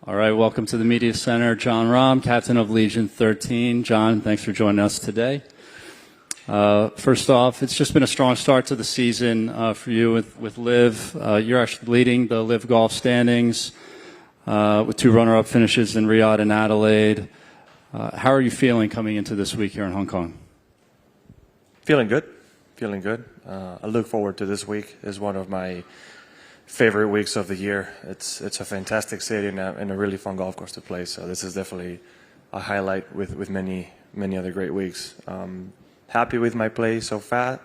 All right, welcome to the Media Center. Jon Rahm, captain of Legion XIII. Jon, thanks for joining us today. First off, it's just been a strong start to the season for you with LIV. You're actually leading the LIV Golf standings with 2 runner-up finishes in Riyadh and Adelaide. How are you feeling coming into this week here in Hong Kong? Feeling good. Feeling good. I look forward to this week. It's one of my favorite weeks of the year. It's a fantastic city and a really fun golf course to play. So this is definitely a highlight with many other great weeks. Happy with my play so far.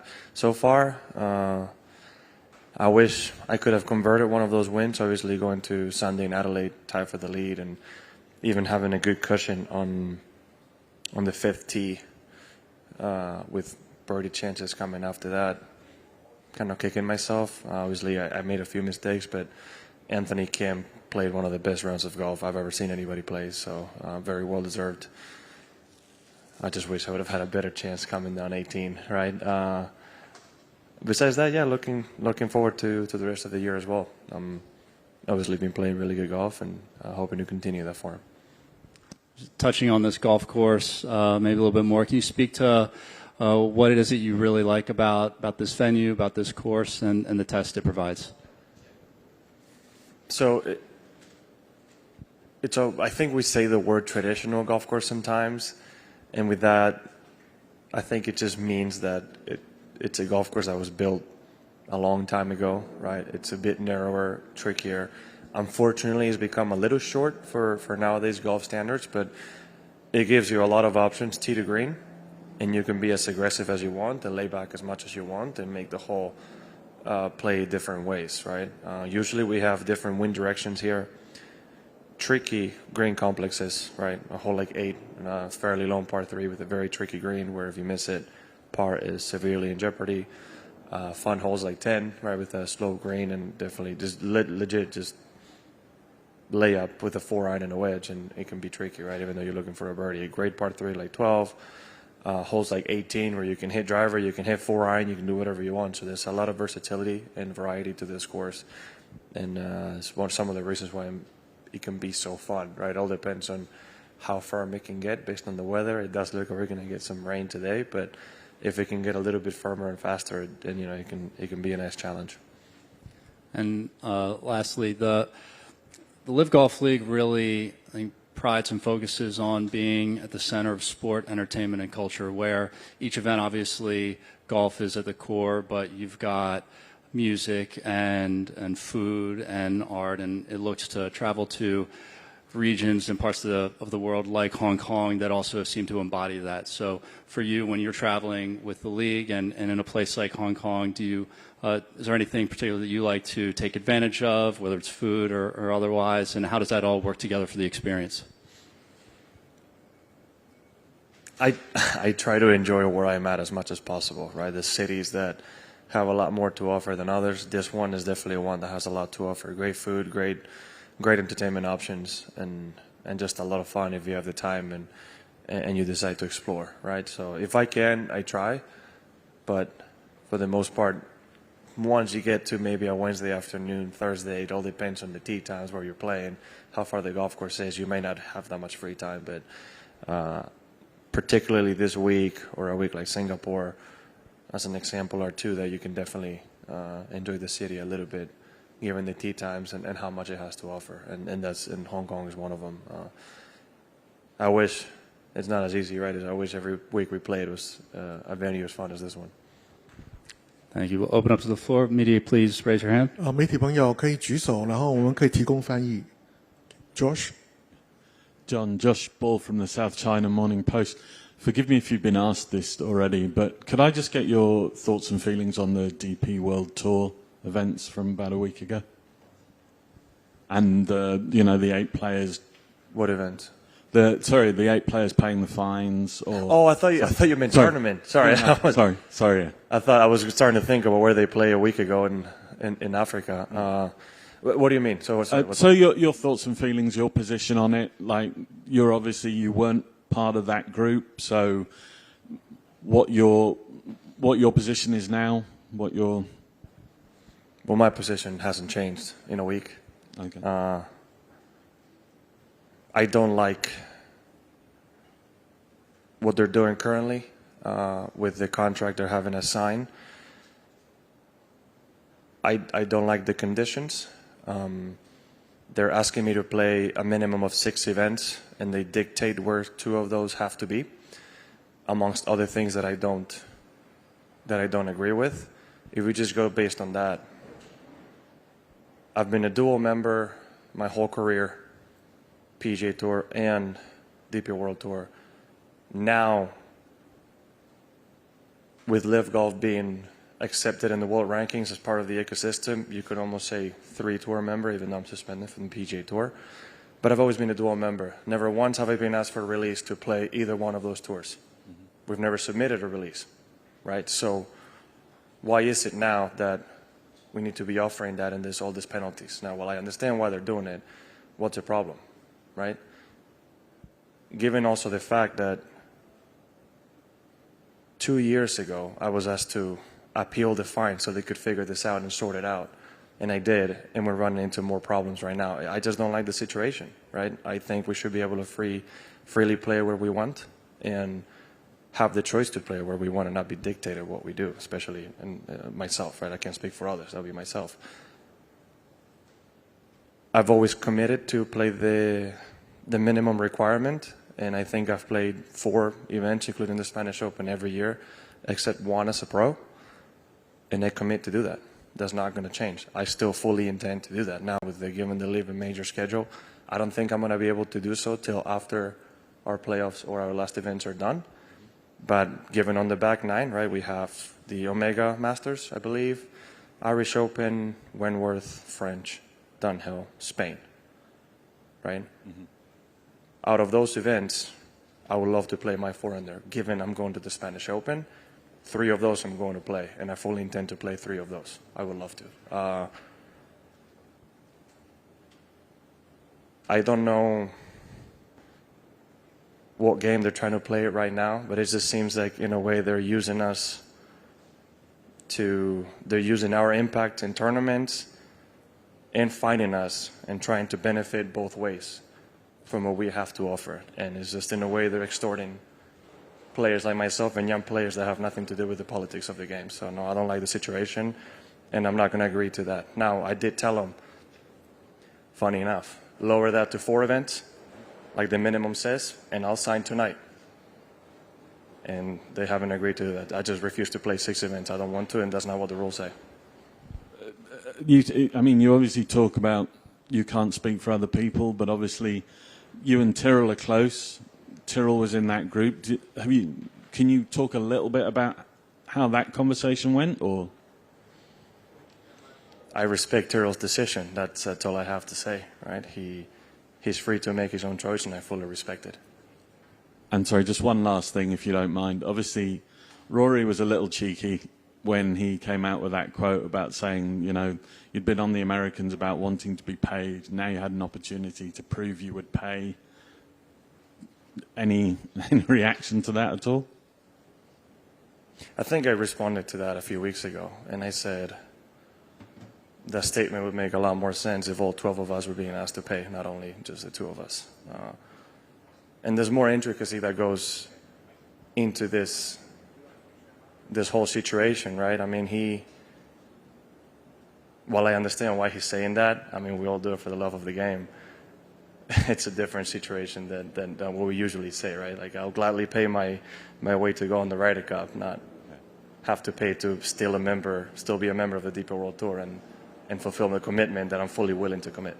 I wish I could have converted one of those wins. Obviously, going to Sunday in Adelaide, tied for the lead, and even having a good cushion on the 5th tee with birdie chances coming after that. Kind of kicking myself. Obviously, I made a few mistakes, but Anthony Kim played one of the best rounds of golf I've ever seen anybody play, so very well deserved. I just wish I would have had a better chance coming down 18, right? Besides that, yeah, looking forward to the rest of the year as well. Obviously been playing really good golf and hoping to continue that form. Touching on this golf course, maybe a little bit more, can you speak to what it is that you really like about this venue, about this course, and the test it provides? So I think we say the word traditional golf course sometimes, and with that, I think it just means that it's a golf course that was built a long time ago, right? It's a bit narrower, trickier. Unfortunately, it's become a little short for nowadays golf standards, but it gives you a lot of options, tee to green, and you can be as aggressive as you want and lay back as much as you want and make the hole play different ways, right? Usually we have different wind directions here. Tricky green complexes, right? A hole like 8, a fairly long par 3 with a very tricky green where if you miss it, par is severely in jeopardy. Fun holes like 10, right, with a slow green and definitely just legit just lay up with a 4-iron and a wedge, and it can be tricky, right, even though you're looking for a birdie. A great par 3 like 12. Holes like 18 where you can hit driver, you can hit 4-iron, you can do whatever you want. So there's a lot of versatility and variety to this course, and it's some of the reasons why it can be so fun, right? It all depends on how firm it can get based on the weather. It does look like we're going to get some rain today, but if it can get a little bit firmer and faster, then it can be a nice challenge. And lastly, the LIV Golf League really, I think, prides and focuses on being at the center of sport, entertainment, and culture, where each event, obviously, golf is at the core, but you've got music and food and art, and it looks to travel to regions and parts of the world like Hong Kong that also seem to embody that. So for you, when you're traveling with the league and in a place like Hong Kong, is there anything particular that you like to take advantage of, whether it's food or otherwise, and how does that all work together for the experience? I try to enjoy where I'm at as much as possible, right? The cities that have a lot more to offer than others. This one is definitely one that has a lot to offer. Great food, great entertainment options, and just a lot of fun if you have the time and you decide to explore, right? So if I can, I try, but for the most part, once you get to maybe a Wednesday afternoon, Thursday, it all depends on the tee times where you're playing, how far the golf course is. You may not have that much free time, but particularly this week or a week like Singapore, as an example or two, that you can definitely enjoy the city a little bit, given the tee times and how much it has to offer. And that's in Hong Kong is one of them. I wish it's not as easy, right? I wish every week we played was a venue as fun as this one. Thank you. We'll open up to the floor. Media, please raise your hand. 媒体朋友可以举手，然后我们可以提供翻译。Josh. Josh Ball from the South China Morning Post. Forgive me if you've been asked this already, but could I just get your thoughts and feelings on the DP World Tour events from about a week ago? And, the 8 players. What events? The 8 players paying the fines, or... Oh, I thought you meant tournament. Sorry. Sorry. I thought I was starting to think about where they play a week ago in Africa. What do you mean? So your thoughts and feelings, your position on it, like you weren't part of that group, so what your position is now, Well, my position hasn't changed in a week. Okay. I don't like what they're doing currently with the contract they're having us sign. I don't like the conditions. They're asking me to play a minimum of 6 events, and they dictate where 2 of those have to be, amongst other things that I don't agree with. If we just go based on that, I've been a dual member my whole career, PGA Tour and DP World Tour. Now, with LIV Golf being accepted in the world rankings as part of the ecosystem, you could almost say 3-tour member, even though I'm suspended from the PGA Tour. But I've always been a dual member. Never once have I been asked for a release to play either one of those tours. We've never submitted a release, right? So why is it now that we need to be offering that and there's all these penalties? Now, while I understand why they're doing it, what's the problem, right? Given also the fact that 2 years ago, I was asked to appeal the fine so they could figure this out and sort it out. And I did, and we're running into more problems right now. I just don't like the situation, right? I think we should be able to freely play where we want and have the choice to play where we want and not be dictated what we do, especially myself, right? I can't speak for others. That'll be myself. I've always committed to play the minimum requirement, and I think I've played 4 events, including the Spanish Open, every year, except one as a pro, and I commit to do that. That's not going to change. I still fully intend to do that. Now, with given the LIV and major schedule, I don't think I'm going to be able to do so till after our playoffs or our last events are done. But given on the back 9, right, we have the Omega Masters, I believe, Irish Open, Wentworth, French, Dunhill, Spain, right? Mm-hmm. Out of those events, I would love to play my 4 under. Given I'm going to the Spanish Open, 3 of those I'm going to play, and I fully intend to play 3 of those. I would love to. I don't know what game they're trying to play it right now, but it just seems like in a way they're using us they're using our impact in tournaments and fighting us and trying to benefit both ways from what we have to offer. And it's just in a way they're extorting players like myself and young players that have nothing to do with the politics of the game. So no, I don't like the situation, and I'm not going to agree to that. Now, I did tell them, funny enough, lower that to 4 events, like the minimum says, and I'll sign tonight. And they haven't agreed to that. I just refuse to play 6 events. I don't want to, and that's not what the rules say. You obviously talk about you can't speak for other people, but obviously you and Tyrrell are close. Tyrrell was in that group. Can you talk a little bit about how that conversation went? Or I respect Tyrrell's decision. That's all I have to say, right? He's free to make his own choice, and I fully respect it. And sorry, just one last thing, if you don't mind. Obviously, Rory was a little cheeky when he came out with that quote about saying, you'd been on the Americans about wanting to be paid. Now you had an opportunity to prove you would pay. Any reaction to that at all? I think I responded to that a few weeks ago, and I said that statement would make a lot more sense if all 12 of us were being asked to pay, not only just the 2 of us. And there's more intricacy that goes into this whole situation, right? I mean, while I understand why he's saying that, I mean, we all do it for the love of the game. It's a different situation than what we usually say, right? Like, I'll gladly pay my way to go on the Ryder Cup, not have to pay to still be a member of the DP World Tour and fulfill the commitment that I'm fully willing to commit.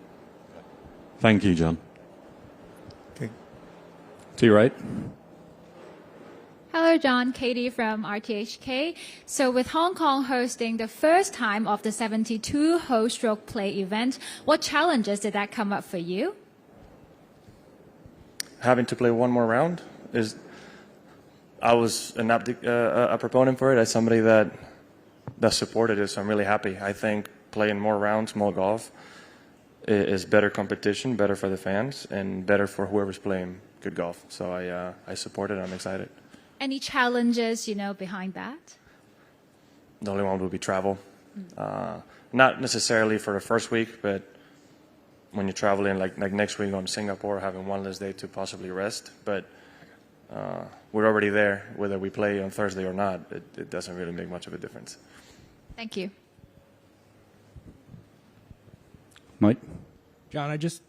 Thank you, Jon. Okay. To your right. Hello, Jon. Katie from RTHK. So with Hong Kong hosting the first time of the 72-hole stroke play event, what challenges did that come up for you? Having to play one more round I was a proponent for it, as somebody that supported it, so I'm really happy. I think playing more rounds, more golf, is better competition, better for the fans, and better for whoever's playing good golf. So I support it. I'm excited. Any challenges, behind that? The only one would be travel. Not necessarily for the first week, but when you're traveling, like next week on Singapore, having one less day to possibly rest. But we're already there. Whether we play on Thursday or not, it doesn't really make much of a difference. Thank you. Mike? John, I just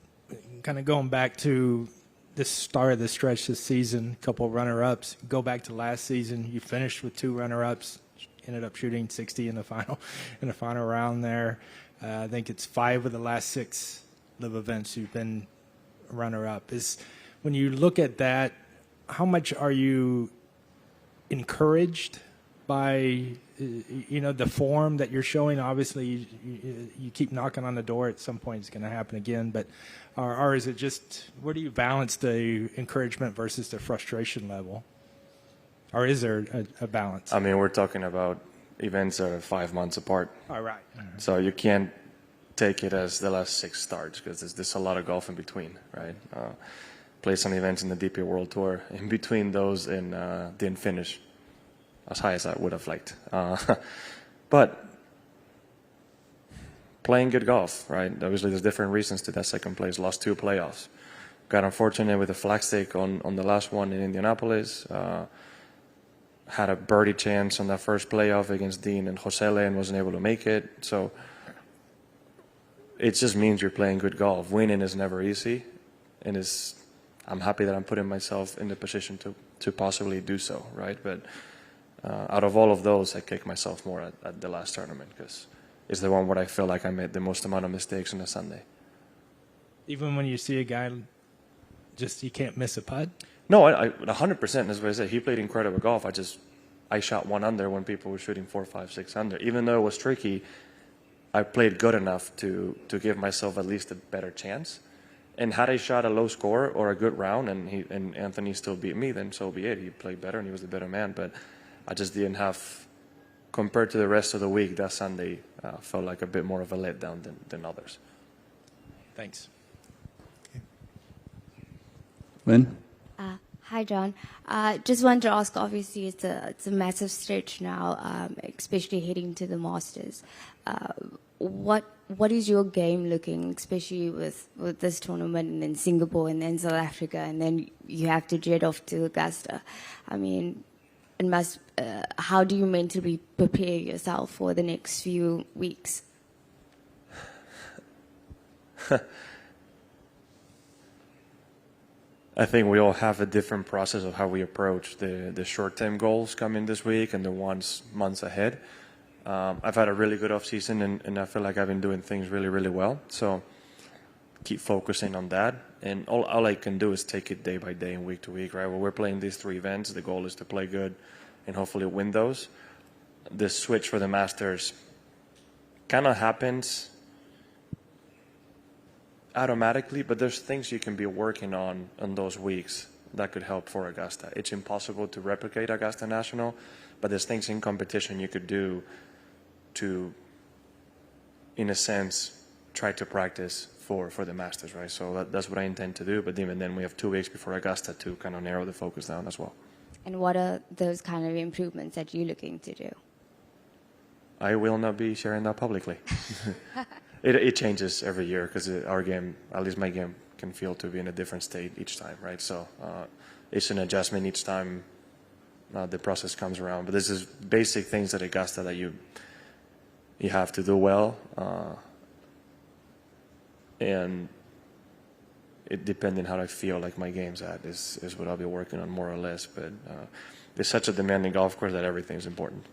kind of going back to the start of the stretch this season, a couple of runner-ups. Go back to last season, you finished with 2 runner-ups, ended up shooting 60 in the final round there. I think it's 5 of the last 6 LIV events you've been runner-up. When you look at that, how much are you encouraged by the form that you're showing? Obviously, you keep knocking on the door. At some point, it's going to happen again. But, or is it just, where do you balance the encouragement versus the frustration level? Or is there a balance? I mean, we're talking about events that are 5 months apart. All right. So you can't take it as the last 6 starts because there's a lot of golf in between, right? Play some events in the DP World Tour in between those and didn't finish as high as I would have liked. But playing good golf, right? Obviously, there's different reasons to that second place. Lost 2 playoffs. Got unfortunate with a flag stick on the last one in Indianapolis. Had a birdie chance on that first playoff against Dean and Josele and wasn't able to make it. So it just means you're playing good golf. Winning is never easy, and I'm happy that I'm putting myself in the position to possibly do so, right? But out of all of those, I kick myself more at the last tournament because it's the one where I feel like I made the most amount of mistakes on a Sunday. Even when you see a guy just, you can't miss a putt? No, I 100%. As I said, he played incredible golf. I shot 1 under when people were shooting 4, 5, 6 under. Even though it was tricky, I played good enough to give myself at least a better chance. And had I shot a low score or a good round and Anthony still beat me, then so be it. He played better and he was the better man. But I just didn't have, compared to the rest of the week, that Sunday felt like a bit more of a letdown than others. Thanks. Lynn? Hi, John. Just wanted to ask, obviously, it's a massive stretch now, especially heading to the Masters. What is your game looking, especially with this tournament and then Singapore and then South Africa, and then you have to jet off to Augusta? I mean, how do you mentally prepare yourself for the next few weeks? I think we all have a different process of how we approach the short-term goals coming this week and the ones months ahead. I've had a really good off-season, and I feel like I've been doing things really, really well. So keep focusing on that. And all I can do is take it day by day and week to week, right? Well, we're playing these 3 events. The goal is to play good and hopefully win those. The switch for the Masters kind of happens automatically, but there's things you can be working on those weeks that could help for Augusta. It's impossible to replicate Augusta National, but there's things in competition you could do to, in a sense, try to practice for the Masters, right? So that's what I intend to do, but even then we have 2 weeks before Augusta to kind of narrow the focus down as well. And what are those kind of improvements that you're looking to do? I will not be sharing that publicly. It changes every year because our game, at least my game, can feel to be in a different state each time, right? So it's an adjustment each time the process comes around. But this is basic things at Augusta that you have to do well, and it depending how I feel like my game's at is what I'll be working on more or less. But it's such a demanding golf course that everything's important.